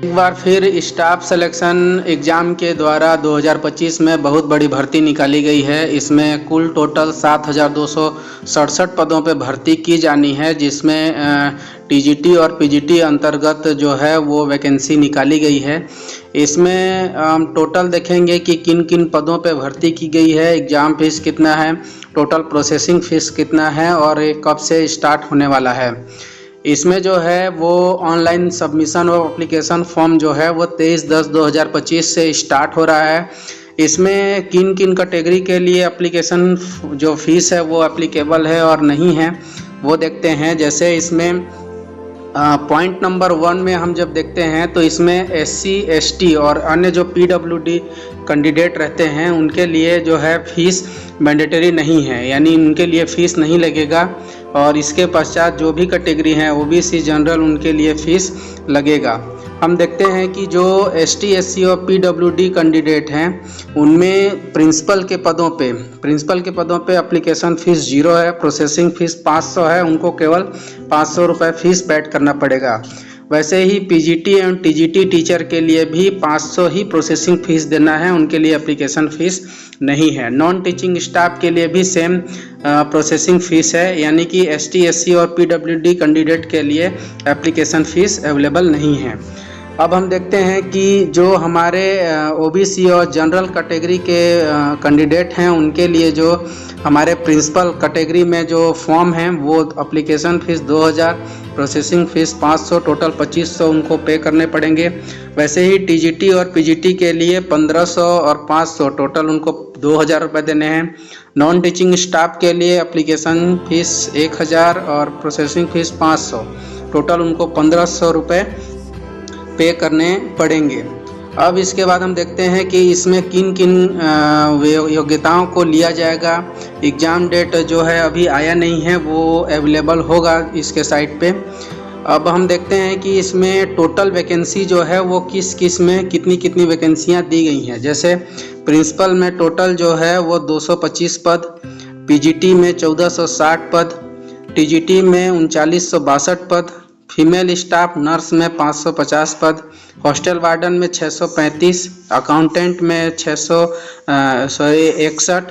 एक बार फिर staff selection exam के द्वारा 2025 में बहुत बड़ी भर्ती निकाली गई है। इसमें कुल टोटल 7,267 पदों पर भर्ती की जानी है, जिसमें टीजीटी और पीजीटी अंतर्गत जो है वो वैकेंसी निकाली गई है। इसमें हम टोटल देखेंगे कि किन किन पदों पे भर्ती की गई है, एग्ज़ाम फीस कितना है, टोटल प्रोसेसिंग फ़ीस कितना है और ये कब से स्टार्ट होने वाला है। इसमें जो है वो ऑनलाइन सबमिशन और एप्लीकेशन फॉर्म जो है वो 23/10/2025 से स्टार्ट हो रहा है। इसमें किन किन कैटेगरी के लिए एप्लीकेशन जो फ़ीस है वो एप्लीकेबल है और नहीं है वो देखते हैं। जैसे इसमें पॉइंट नंबर 1 में हम जब देखते हैं तो इसमें SC ST और अन्य जो PWD कैंडिडेट रहते हैं उनके लिए जो है फ़ीस मैंडेटरी नहीं है, यानी उनके लिए फ़ीस नहीं लगेगा। और इसके पश्चात जो भी कैटेगरी हैं OBC जनरल उनके लिए फ़ीस लगेगा। हम देखते हैं कि जो ST SC और PWD कैंडिडेट हैं उनमें प्रिंसिपल के पदों पे एप्लीकेशन फ़ीस 0 है, प्रोसेसिंग फ़ीस 500 है, उनको केवल 500 रुपये फ़ीस पेड करना पड़ेगा। वैसे ही PGT एवं TGT टीचर के लिए भी 500 ही प्रोसेसिंग फ़ीस देना है, उनके लिए एप्लीकेशन फ़ीस नहीं है। नॉन टीचिंग स्टाफ के लिए भी सेम प्रोसेसिंग फ़ीस है, यानी कि ST SC और PWD कैंडिडेट के लिए एप्लीकेशन फ़ीस अवेलेबल नहीं है। अब हम देखते हैं कि जो हमारे OBC और जनरल कैटेगरी के कैंडिडेट हैं उनके लिए जो हमारे प्रिंसिपल कैटेगरी में जो फॉर्म हैं वो application fees 2,000, processing fees 500, total 2,500 उनको पे करने पड़ेंगे। वैसे ही TGT और PGT के लिए 1,500 और 500, टोटल उनको 2,000 रुपये देने हैं। नॉन टीचिंग स्टाफ के लिए एप्लीकेशन फ़ीस 1,000 और प्रोसेसिंग फ़ीस 500, टोटल उनको 1,500 रुपये पे करने पड़ेंगे। अब इसके बाद हम देखते हैं कि इसमें किन किन योग्यताओं को लिया जाएगा। एग्ज़ाम डेट जो है अभी आया नहीं है, वो अवेलेबल होगा इसके साइट पे। अब हम देखते हैं कि इसमें टोटल वैकेंसी जो है वो किस में कितनी वैकेंसियां दी गई हैं। जैसे प्रिंसिपल में टोटल जो है वो 225 पद, PGT में 1460 पद, TGT में 3962 पद, फीमेल स्टाफ नर्स में 550 पद, हॉस्टल वार्डन में 635, अकाउंटेंट में 661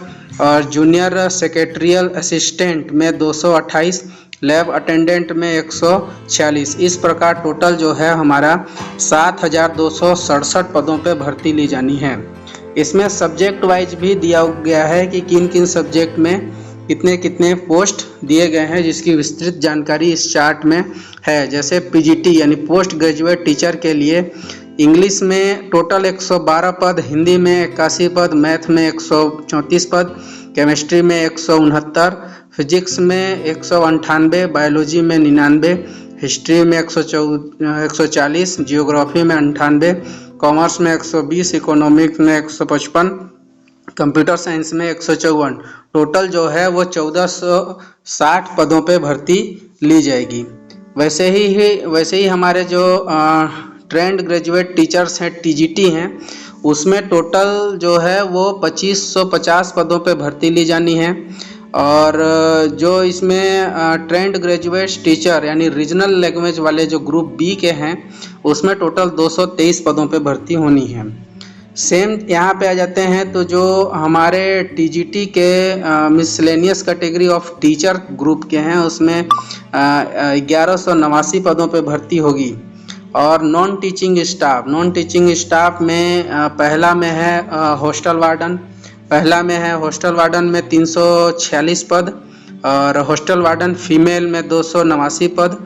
और जूनियर सेक्रेटरियल असिस्टेंट में 228, लैब अटेंडेंट में 146। इस प्रकार टोटल जो है हमारा 7,267 पदों पे भर्ती ली जानी है। इसमें सब्जेक्ट वाइज भी दिया गया है कि किन किन सब्जेक्ट में कितने पोस्ट दिए गए हैं, जिसकी विस्तृत जानकारी इस चार्ट में है। जैसे PGT यानी पोस्ट ग्रेजुएट टीचर के लिए इंग्लिश में टोटल 112 पद, हिंदी में 81 पद, मैथ में 134 पद, केमिस्ट्री में 169, फिजिक्स में 198, बायोलॉजी में 99, हिस्ट्री में 140, जियोग्राफी में 98, कॉमर्स में 120, इकोनॉमिक्स में 155, कंप्यूटर साइंस में 154। टोटल जो है वो 1,460 पदों पे भर्ती ली जाएगी। वैसे ही हमारे जो ट्रेंड ग्रेजुएट टीचर्स हैं TGT हैं, उसमें टोटल जो है वो 2,550 पदों पे भर्ती ली जानी है। और जो इसमें ट्रेंड ग्रेजुएट टीचर यानी रीजनल लैंग्वेज वाले जो ग्रुप B के हैं उसमें टोटल 223 पदों पे भर्ती होनी है। सेम यहाँ पे आ जाते हैं तो जो हमारे TGT के miscellaneous category of teacher group के हैं उसमें 1189 पदों पे भर्ती होगी। और नॉन टीचिंग स्टाफ में पहला में है हॉस्टल वार्डन में 346 पद, और हॉस्टल वार्डन फीमेल में 289 पद,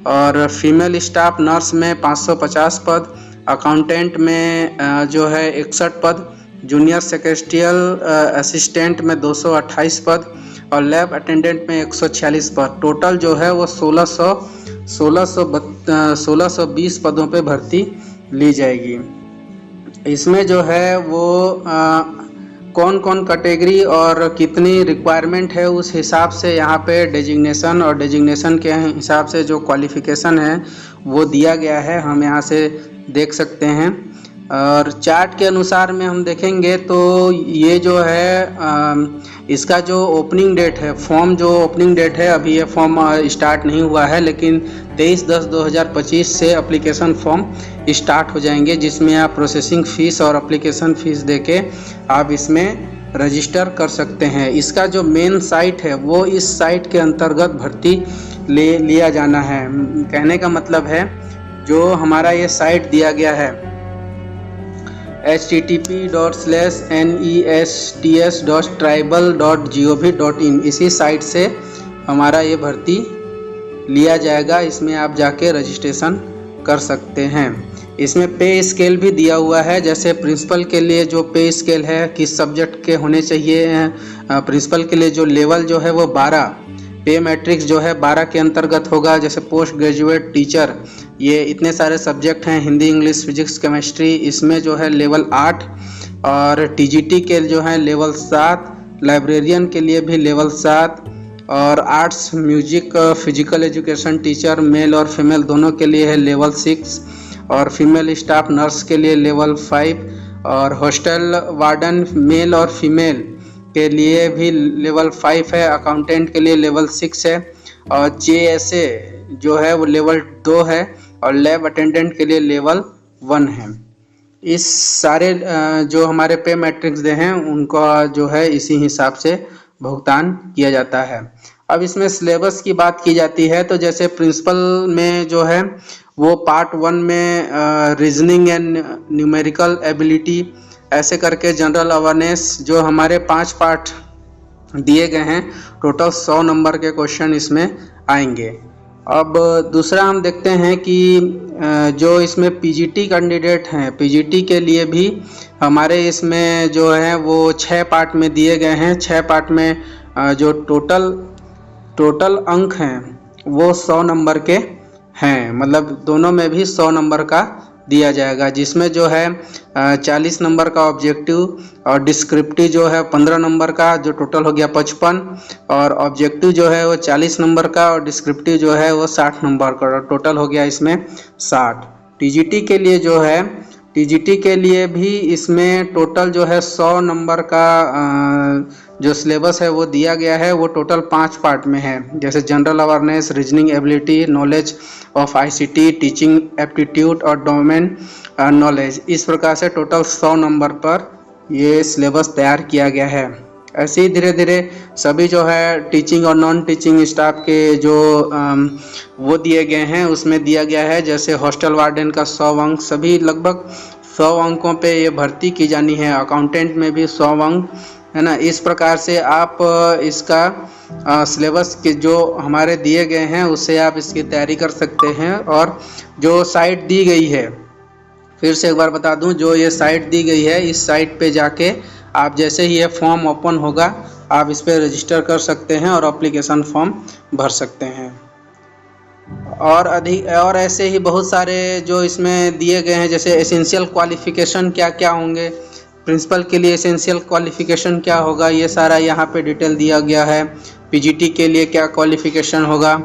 और फीमेल स्टाफ नर्स में 550 पद, अकाउंटेंट में जो है 61 पद, जूनियर सेक्रेटरियल असिस्टेंट में 228 पद और लैब अटेंडेंट में 146 पद। टोटल जो है वो 1620 पदों पे भर्ती ली जाएगी। इसमें जो है वो कौन कौन कैटेगरी और कितनी रिक्वायरमेंट है उस हिसाब से यहाँ पे डेजिग्नेशन के हिसाब से जो क्वालिफ़िकेशन है वो दिया गया है, हम यहाँ से देख सकते हैं। और चार्ट के अनुसार में हम देखेंगे तो ये जो है इसका जो ओपनिंग डेट है, फॉर्म जो ओपनिंग डेट है, अभी ये फॉर्म स्टार्ट नहीं हुआ है, लेकिन 23/10/2025 से एप्लीकेशन फॉर्म स्टार्ट हो जाएंगे, जिसमें आप प्रोसेसिंग फ़ीस और एप्लीकेशन फ़ीस देके आप इसमें रजिस्टर कर सकते हैं। इसका जो मेन साइट है वो इस साइट के अंतर्गत भर्ती लिया जाना है। कहने का मतलब है जो हमारा ये साइट दिया गया है http://nests.tribal.gov.in, इसी साइट से हमारा ये भर्ती लिया जाएगा। इसमें आप जाके रजिस्ट्रेशन कर सकते हैं। इसमें पे स्केल भी दिया हुआ है, जैसे प्रिंसिपल के लिए जो पे स्केल है किस सब्जेक्ट के होने चाहिए। प्रिंसिपल के लिए जो लेवल जो है वो 12, पे मैट्रिक्स जो है 12 के अंतर्गत होगा। जैसे पोस्ट ग्रेजुएट टीचर, ये इतने सारे सब्जेक्ट हैं, हिंदी, इंग्लिश, फिजिक्स, केमिस्ट्री, इसमें जो है लेवल 8, और टीजीटी के जो है लेवल 7, लाइब्रेरियन के लिए भी लेवल 7, और arts, music, physical education teacher mail और फीमेल दोनों के लिए है लेवल 6, और फीमेल स्टाफ नर्स के लिए लेवल 5, और हॉस्टल वार्डन मेल और फीमेल के लिए भी लेवल 5 है। अकाउंटेंट के लिए लेवल 6 है, और जेएसए जो है वो लेवल 2 है, और लैब अटेंडेंट के लिए लेवल 1 है। इस सारे जो हमारे पे मैट्रिक्स दे हैं उनका जो है इसी हिसाब से भुगतान किया जाता है। अब इसमें सिलेबस की बात की जाती है तो जैसे प्रिंसिपल में जो है वो पार्ट 1 में रीजनिंग एंड न्यूमेरिकल एबिलिटी ऐसे करके जनरल अवेयरनेस जो हमारे 5 पार्ट दिए गए हैं, टोटल 100 नंबर के क्वेश्चन इसमें आएंगे। अब दूसरा हम देखते हैं कि जो इसमें पीजीटी कैंडिडेट हैं, पीजीटी के लिए भी हमारे इसमें जो है वो 6 पार्ट में दिए गए हैं। 6 पार्ट में जो टोटल अंक हैं वो 100 नंबर के हैं, मतलब दोनों में भी 100 नंबर का दिया जाएगा, जिसमें जो है 40 नंबर का ऑब्जेक्टिव और डिस्क्रिप्टिव जो है 15 नंबर का, जो टोटल हो गया 55, और ऑब्जेक्टिव जो है वो 40 नंबर का और डिस्क्रिप्टिव जो है वो 60 नंबर का, टोटल हो गया इसमें 60। टीजीटी के लिए जो है, टीजीटी के लिए भी इसमें टोटल जो है 100 नंबर का जो सिलेबस है वो दिया गया है, वो टोटल 5 पार्ट में है। जैसे general awareness, reasoning ability, knowledge of ICT, teaching aptitude और डोमेन नॉलेज, इस प्रकार से टोटल 100 नंबर पर ये सिलेबस तैयार किया गया है। ऐसे ही धीरे धीरे सभी जो है टीचिंग और नॉन टीचिंग स्टाफ के जो वो दिए गए हैं उसमें दिया गया है। जैसे हॉस्टल वार्डन का 100 अंक, सभी लगभग 100 अंकों पे ये भर्ती की जानी है। अकाउंटेंट में भी 100 अंक है ना। इस प्रकार से आप इसका सिलेबस के जो हमारे दिए गए हैं उससे आप इसकी तैयारी कर सकते हैं। और जो साइट दी गई है, फिर से एक बार बता दूं, जो ये साइट दी गई है इस साइट पे जाके आप जैसे ही ये फॉर्म ओपन होगा आप इस पर रजिस्टर कर सकते हैं और एप्लीकेशन फॉर्म भर सकते हैं। और ऐसे ही बहुत सारे जो इसमें दिए गए हैं, जैसे एसेंशियल क्वालिफिकेशन क्या क्या होंगे, प्रिंसिपल के लिए एसेंशियल क्वालिफिकेशन क्या होगा, ये सारा यहाँ पे डिटेल दिया गया है। पीजीटी के लिए क्या क्वालिफिकेशन होगा,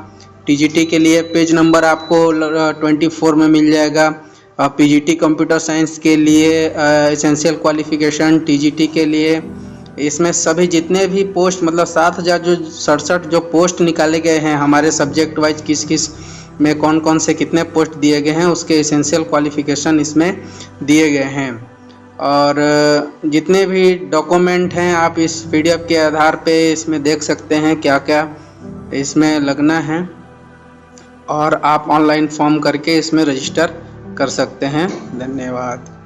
टीजीटी के लिए पेज नंबर आपको 24 में मिल जाएगा। पीजीटी कंप्यूटर साइंस के लिए एसेंशियल क्वालिफिकेशन, टीजीटी के लिए इसमें सभी जितने भी पोस्ट, मतलब 7067 जो पोस्ट निकाले गए हैं हमारे सब्जेक्ट वाइज, किस किस में कौन कौन से कितने पोस्ट दिए गए हैं उसके एसेंशियल क्वालिफिकेशन इसमें दिए गए हैं। और जितने भी डॉक्यूमेंट हैं आप इस पीडीएफ के आधार पे इसमें देख सकते हैं क्या क्या इसमें लगना है, और आप ऑनलाइन फॉर्म करके इसमें रजिस्टर कर सकते हैं। धन्यवाद।